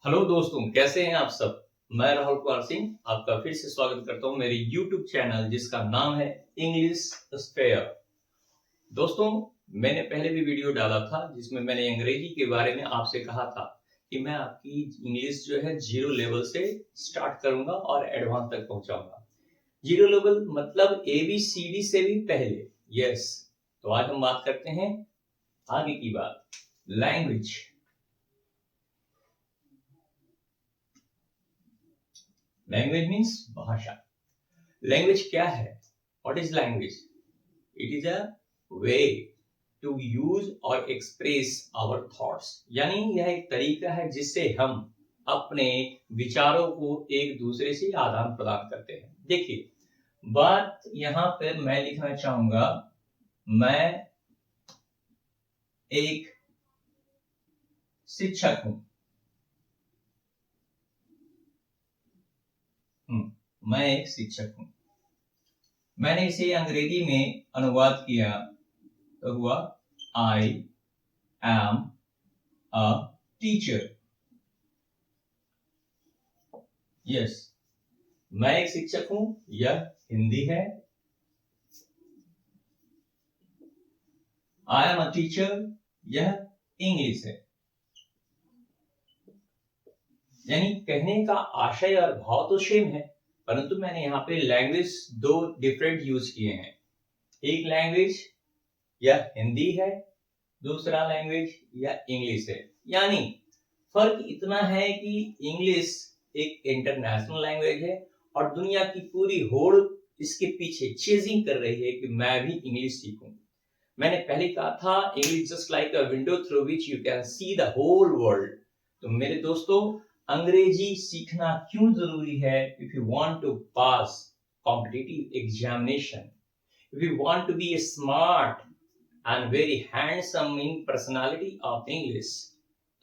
Hello दोस्तों, कैसे हैं आप सब। मैं राहुल कुमार सिंह आपका फिर से स्वागत करता हूं मेरे YouTube चैनल जिसका नाम है इंग्लिश स्पेयर। दोस्तों, मैंने पहले भी वीडियो डाला था जिसमें मैंने अंग्रेजी के बारे में आपसे कहा था कि मैं आपकी इंग्लिश जो है जीरो लेवल से स्टार्ट करूंगा और एडवांस तक पहुंचाऊंगा। जीरो लेवल मतलब ABCD से भी पहले। यस, तो आज हम बात करते हैं आगे की बात, लैंग्वेज। लैंग्वेज मीन्स भाषा। लैंग्वेज क्या है? What is language? It is a way to use और एक्सप्रेस आवर थॉट्स, यानी यह एक तरीका है जिससे हम अपने विचारों को एक दूसरे से आदान प्रदान करते हैं। देखिए, बात यहां पर मैं लिखना चाहूंगा, मैं एक शिक्षक हूं। मैं एक शिक्षक हूं। मैंने इसे अंग्रेजी में अनुवाद किया तो हुआ I am a teacher. Yes, मैं एक शिक्षक हूं, यह हिंदी है। आई एम अ टीचर, यह इंग्लिश है। यानी कहने का आशय और भाव तो सेम है, परंतु मैंने यहाँ पे लैंग्वेज दो डिफरेंट यूज किए हैं। एक लैंग्वेज यह हिंदी है, दूसरा लैंग्वेज यह इंग्लिश है। यानी फर्क इतना है कि इंग्लिश एक इंटरनेशनल लैंग्वेज है और दुनिया की पूरी होड़ इसके पीछे चेजिंग कर रही है कि मैं भी इंग्लिश सीखूं। मैंने पहले कहा था, English just like a window through which you can see the whole world. तो मेरे दोस्तों, अंग्रेजी सीखना क्यों जरूरी है? If you want to pass competitive examination, if you want to be smart and very handsome in personality of English,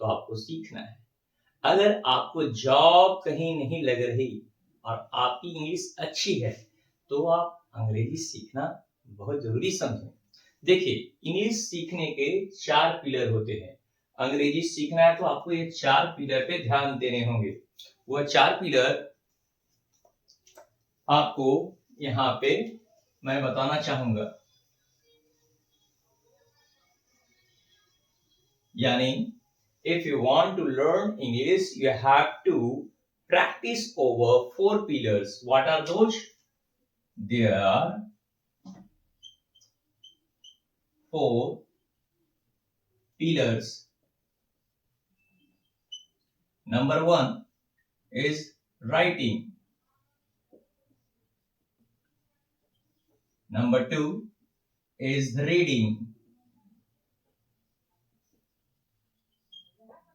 तो आपको सीखना है। अगर आपको जॉब कहीं नहीं लग रही और आपकी इंग्लिश अच्छी है तो आप अंग्रेजी सीखना बहुत जरूरी समझें। देखिए, इंग्लिश सीखने के 4 पिलर होते हैं। अंग्रेजी सीखना है तो आपको ये 4 पिलर पे ध्यान देने होंगे। वह 4 पिलर आपको यहाँ पे मैं बताना चाहूंगा। यानी if you want to learn English, you have to practice over 4 pillars. What are those? There are 4 pillars. Number 1 is writing. Number 2 is reading.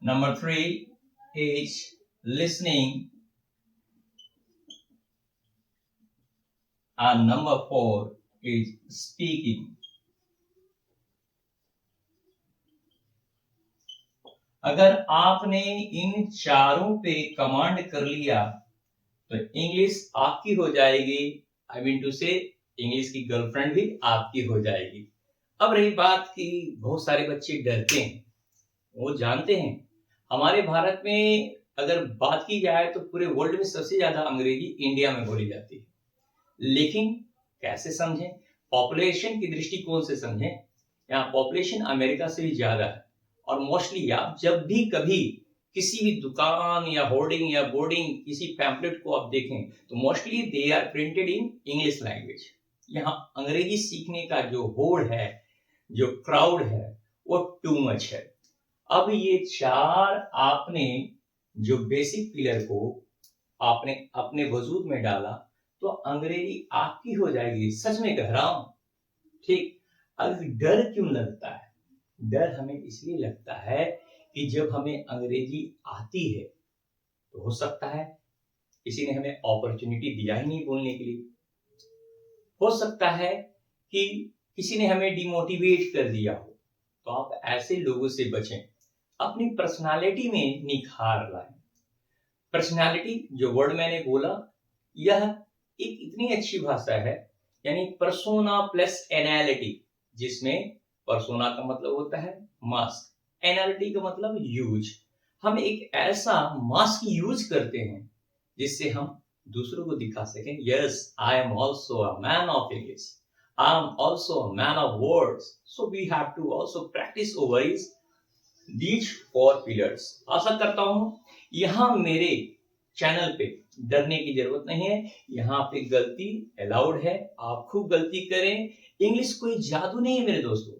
Number 3 is listening. And number 4 is speaking. अगर आपने इन चारों पे command कर लिया तो English आपकी हो जाएगी। आई मीन टू से इंग्लिश की गर्लफ्रेंड भी आपकी हो जाएगी। अब रही बात कि बहुत सारे बच्चे डरते हैं, वो जानते हैं हमारे भारत में अगर बात की जाए तो पूरे वर्ल्ड में सबसे ज्यादा अंग्रेजी इंडिया में बोली जाती है। लेकिन कैसे समझें? पॉपुलेशन की दृष्टिकोण से समझें। यहाँ पॉपुलेशन अमेरिका से भी ज्यादा है और मोस्टली आप जब भी कभी किसी भी दुकान या होर्डिंग या बोर्डिंग किसी पैम्पलेट को आप देखें तो mostly they are printed in English language. यहाँ अंग्रेजी सीखने का जो होड़ है, जो क्राउड है, वो टू मच है। अब ये 4 आपने जो बेसिक पिलर को आपने अपने वजूद में डाला तो अंग्रेजी आपकी हो जाएगी। सच में कह रहा हूं, ठीक। अब डर क्यों लगता है? डर हमें इसलिए लगता है कि जब हमें अंग्रेजी आती है तो हो सकता है किसी ने हमें अपॉर्चुनिटी दिया ही नहीं बोलने के लिए। हो सकता है कि किसी ने हमें डिमोटिवेट कर दिया हो। तो आप ऐसे लोगों से बचें, अपनी पर्सनालिटी में निखार लाएं। पर्सनालिटी जो वर्ड मैंने बोला, यह एक इतनी अच्छी भाषा है, यानी पर्सोना प्लस एनालिटी, जिसमें पर्सोना का मतलब होता है मास्क, एनालिटी का मतलब यूज। हम एक ऐसा मास्क यूज करते हैं जिससे हम दूसरों को दिखा सकें, yes I am also a man of English, I am also a man of words, so we have to also practise over these 4 pillars. आशा करता हूं यहां मेरे चैनल पे डरने की जरूरत नहीं है, यहाँ पे गलती अलाउड है, आप खूब गलती करें। इंग्लिश कोई जादू नहीं है मेरे दोस्तों,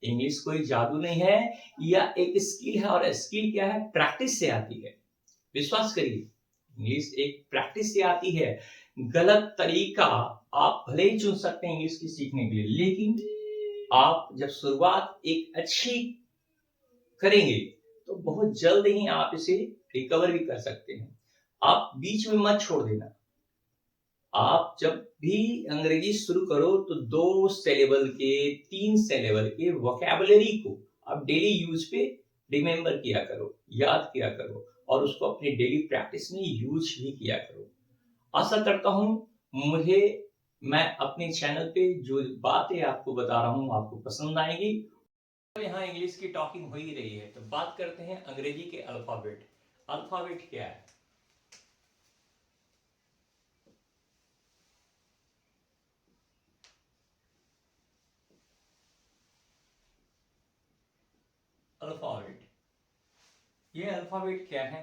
इंग्लिश कोई जादू नहीं है, यह एक स्किल है, और स्किल क्या है, प्रैक्टिस से आती है। विश्वास करिए, इंग्लिश एक प्रैक्टिस से आती है। गलत तरीका आप भले ही चुन सकते हैं इंग्लिश की सीखने के लिए, लेकिन आप जब शुरुआत एक अच्छी करेंगे तो बहुत जल्द ही आप इसे रिकवर भी कर सकते हैं। आप बीच में मत छोड़ देना। आप जब भी अंग्रेजी शुरू करो तो 2 सिलेबल के, 3 सिलेबल के वोकैबुलरी को आप डेली यूज पे रिमेंबर किया करो, याद किया करो, और उसको अपने डेली प्रैक्टिस में यूज भी किया करो। आशा करता हूं मैं अपने चैनल पे जो बातें आपको बता रहा हूं आपको पसंद आएगी। तो यहाँ इंग्लिश की टॉकिंग हो ही रही है, तो बात करते हैं अंग्रेजी के अल्फाबेट। अल्फाबेट क्या है? अल्फाबेट, ये अल्फाबेट क्या है?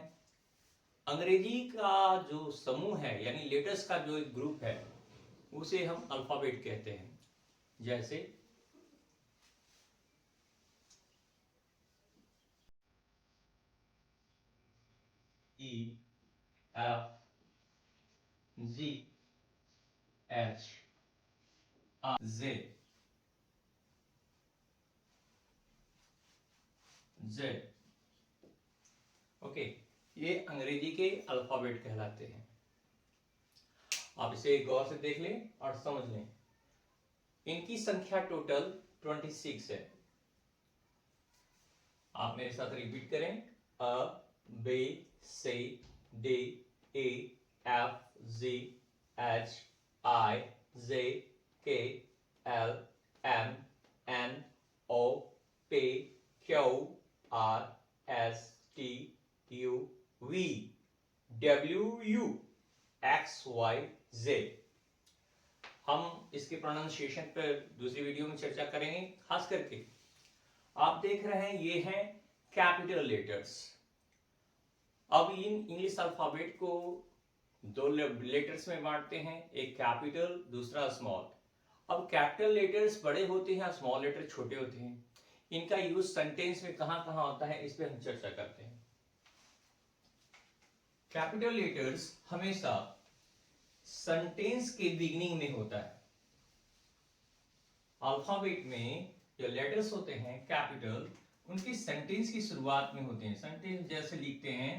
अंग्रेजी का जो समूह है, यानी लेटर्स का जो एक ग्रुप है, उसे हम अल्फाबेट कहते हैं। जैसे E, F, G, H, R, Z, Z. Okay, ये अंग्रेजी के अल्फाबेट कहलाते हैं। आप इसे गौर से देख लें और समझ लें। इनकी संख्या टोटल 26 है। आप मेरे साथ रिपीट करें। A, B, C, D, E, F, G, H, I, J, K, L, M, N, O, P, Q, R, S, T, U, V, W, U, X, Y, Z. हम इसके प्रोनाउंसिएशन पर दूसरी वीडियो में चर्चा करेंगे। खास करके आप देख रहे हैं ये हैं कैपिटल लेटर्स। अब इन इंग्लिश अल्फाबेट को 2 लेटर्स में बांटते हैं, एक कैपिटल, दूसरा स्मॉल। अब कैपिटल लेटर्स बड़े होते हैं, स्मॉल लेटर छोटे होते हैं। इनका यूज सेंटेंस में कहां कहां होता है, इस पे हम चर्चा करते हैं। कैपिटल लेटर्स हमेशा सेंटेंस के बिगिनिंग में होता है। अल्फाबेट में जो लेटर्स होते हैं कैपिटल, उनकी सेंटेंस की शुरुआत में होते हैं। सेंटेंस जैसे लिखते हैं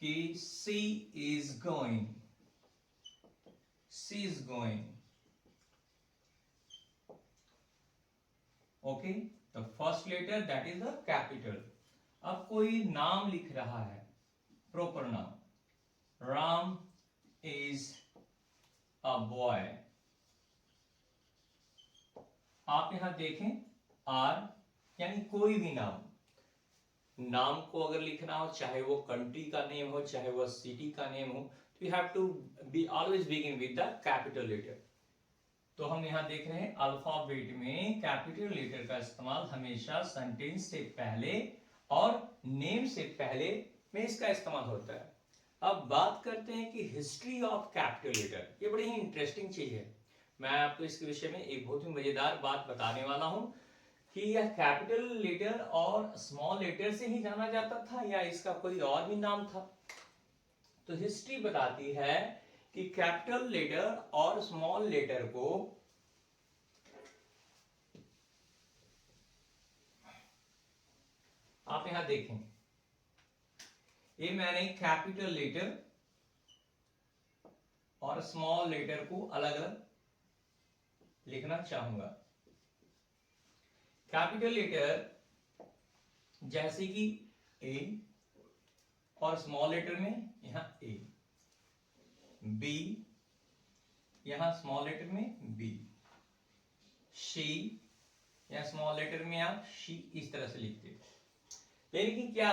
कि C is going, C is going. Okay, the first letter that is the capital. अब कोई नाम लिख रहा है, प्रॉपर नाम, राम इज अ बॉय। आप यहां देखें आर, यानी कोई भी नाम को अगर लिखना हो, चाहे वो कंट्री का नेम हो, चाहे वो सिटी का नेम हो, तो you have to be always begin with the capital letter. तो हम यहां देख रहे हैं अल्फाबेट में कैपिटल लेटर का इस्तेमाल हमेशा सेंटेंस से पहले और नेम से पहले में इसका इस्तेमाल होता है। अब बात करते हैं कि हिस्ट्री ऑफ कैपिटल लेटर। ये बड़ी ही इंटरेस्टिंग चीज है। मैं आपको इसके विषय में एक बहुत ही मजेदार बात बताने वाला हूं कि यह कैपिटल लेटर और स्मॉल लेटर से ही जाना जाता था या इसका कोई और भी नाम था। तो हिस्ट्री बताती है कि कैपिटल लेटर और स्मॉल लेटर को आप यहां देखें, ये मैंने कैपिटल लेटर और स्मॉल लेटर को अलग अलग लिखना चाहूंगा। कैपिटल लेटर जैसे कि ए, और स्मॉल लेटर में यहां ए, बी, यहां स्मॉल लेटर में बी, शी, या स्मॉल लेटर में आप शी इस तरह से लिखते हैं। यानी कि क्या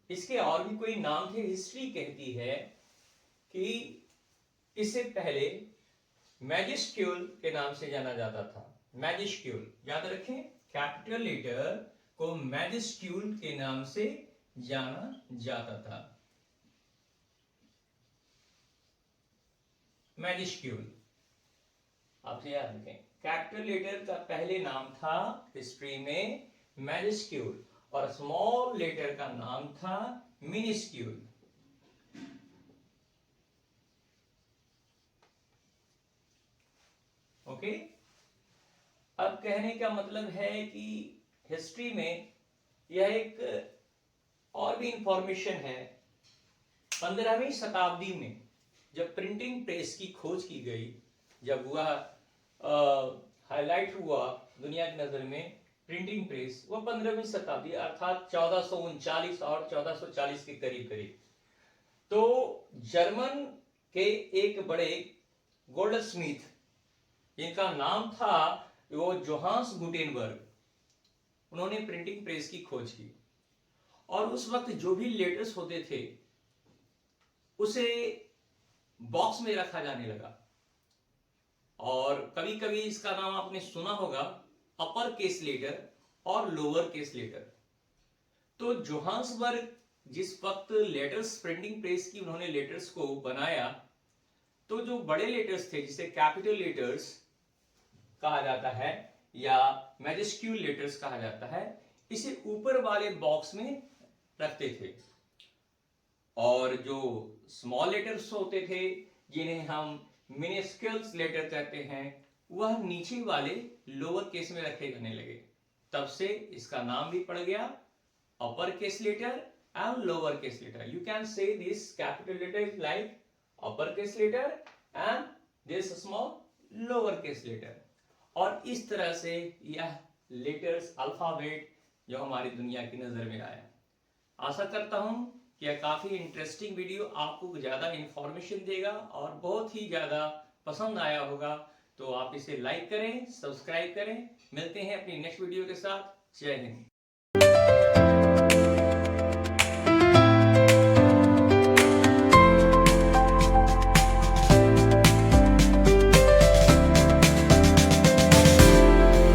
इसके और भी कोई नाम थे। हिस्ट्री कहती है कि इससे पहले मैजिस्क्यूल के नाम से जाना जाता था। मैजिस्क्यूल याद रखें, कैपिटल लेटर को मैजिस्क्यूल के नाम से जाना जाता था। मैजिस्क्यूल आपसे याद रखें, कैपिटल लेटर का पहले नाम था हिस्ट्री में मैजिस्क्यूल और स्मॉल लेटर का नाम था मिनिस्क्यूल। ओके, अब कहने का मतलब है कि हिस्ट्री में यह एक और भी इंफॉर्मेशन है। 15वीं शताब्दी में जब प्रिंटिंग प्रेस की खोज की गई, जब वह हाईलाइट हुआ दुनिया की नजर में प्रिंटिंग प्रेस, वह 15वीं शताब्दी अर्थात 1439 और 1440 के करीब करीब। तो जर्मन के एक बड़े गोल्डस्मिथ, जिनका नाम था वो जोहान्स गुटेनबर्ग, उन्होंने प्रिंटिंग प्रेस की खोज की और उस वक्त जो भी लेटर्स होते थे उसे बॉक्स में रखा जाने लगा। और कभी कभी इसका नाम आपने सुना होगा, अपर केस लेटर और लोअर केस लेटर। तो जोहान्सबर्ग जिस वक्त लेटर्स प्रिंटिंग प्रेस की उन्होंने लेटर्स को बनाया, तो जो बड़े लेटर्स थे जिसे कैपिटल लेटर्स कहा जाता है या मैजिस्क्यूल लेटर्स कहा जाता है, इसे ऊपर वाले बॉक्स में रखते थे और जो स्मॉल लेटर्स होते थे जिन्हें हम मिनिस्क्यूल्स लेटर कहते हैं, वह नीचे वाले लोअर केस में रखे जाने लगे। तब से इसका नाम भी पड़ गया upper case letter and lower case letter. You can say this capital letter is like upper case letter and this small lower case letter. और इस तरह से यह लेटर्स अल्फाबेट जो हमारी दुनिया की नजर में आया। आशा करता हूं कि यह काफी इंटरेस्टिंग वीडियो आपको ज्यादा इंफॉर्मेशन देगा और बहुत ही ज्यादा पसंद आया होगा। तो आप इसे लाइक करें, सब्सक्राइब करें। मिलते हैं अपनी नेक्स्ट वीडियो के साथ। जय हिंद।